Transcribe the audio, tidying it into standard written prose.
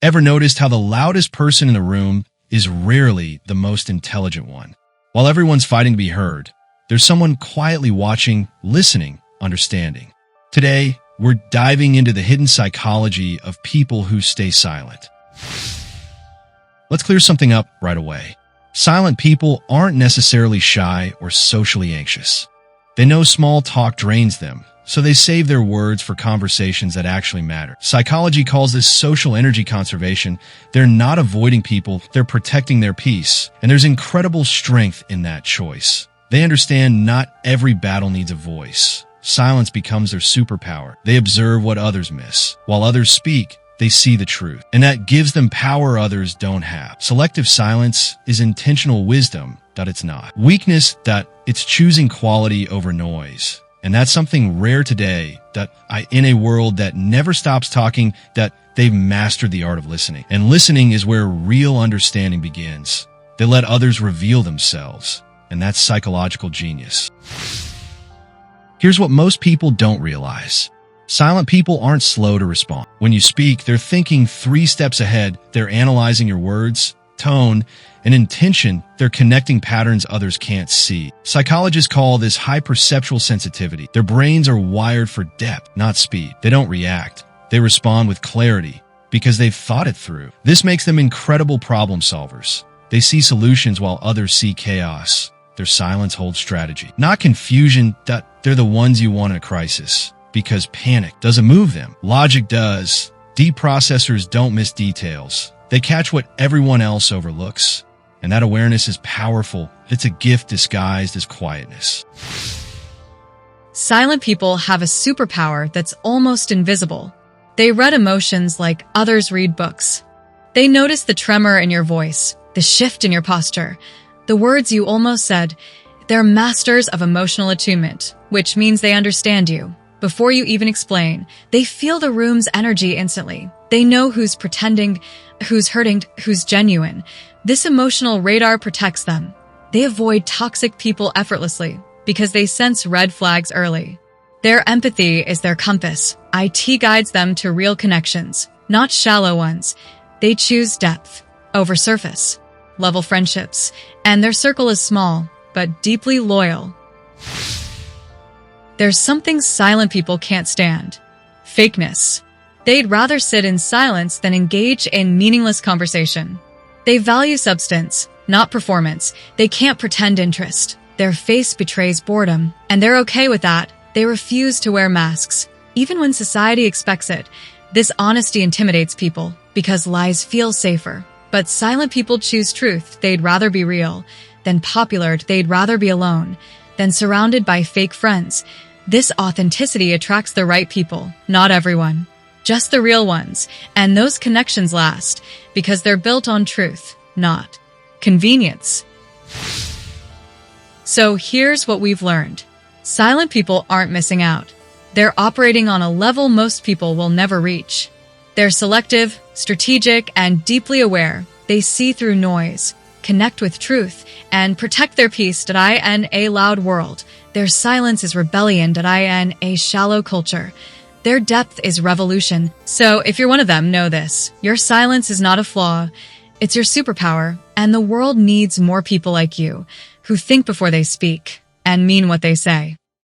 Ever noticed how the loudest person in the room is rarely the most intelligent one? While everyone's fighting to be heard, there's someone quietly watching, listening, understanding. Today, we're diving into the hidden psychology of people who stay silent. Let's clear something up right away. Silent people aren't necessarily shy or socially anxious. They know small talk drains them, so they save their words for conversations that actually matter. Psychology calls this social energy conservation. They're not avoiding people, they're protecting their peace. And there's incredible strength in that choice. They understand not every battle needs a voice. Silence becomes their superpower. They observe what others miss. While others speak, they see the truth. And that gives them power others don't have. Selective silence is intentional wisdom that it's not. Weakness that it's choosing quality over noise. And that's something rare today, in a world that never stops talking, that they've mastered the art of listening. And listening is where real understanding begins. They let others reveal themselves. And that's psychological genius. Here's what most people don't realize. Silent people aren't slow to respond. When you speak, they're thinking 3 steps ahead. They're analyzing your words, tone, and intention. They're connecting patterns others can't see. Psychologists call this high perceptual sensitivity. Their brains are wired for depth, not speed. They don't react. They respond with clarity because they've thought it through. This makes them incredible problem solvers. They see solutions while others see chaos. Their silence holds strategy, not confusion. They're the ones you want in a crisis. Because panic doesn't move them. Logic does. Deep processors don't miss details. They catch what everyone else overlooks. And that awareness is powerful. It's a gift disguised as quietness. Silent people have a superpower that's almost invisible. They read emotions like others read books. They notice the tremor in your voice, the shift in your posture, the words you almost said. They're masters of emotional attunement, which means they understand you. Before you even explain, they feel the room's energy instantly. They know who's pretending, who's hurting, who's genuine. This emotional radar protects them. They avoid toxic people effortlessly because they sense red flags early. Their empathy is their compass. IT guides them to real connections, not shallow ones. They choose depth over surface, level friendships, and their circle is small, but deeply loyal. There's something silent people can't stand. Fakeness. They'd rather sit in silence than engage in meaningless conversation. They value substance, not performance. They can't pretend interest. Their face betrays boredom, and they're okay with that. They refuse to wear masks, even when society expects it. This honesty intimidates people because lies feel safer. But silent people choose truth. They'd rather be real than popular. They'd rather be alone than surrounded by fake friends. This authenticity attracts the right people, not everyone, just the real ones. And those connections last because they're built on truth, not convenience. So here's what we've learned. Silent people aren't missing out. They're operating on a level most people will never reach. They're selective, strategic, and deeply aware. They see through noise, connect with truth, and protect their peace. In a loud world. Their silence is rebellion. In a shallow culture. Their depth is revolution. So if you're one of them, know this. Your silence is not a flaw. It's your superpower. And the world needs more people like you who think before they speak and mean what they say.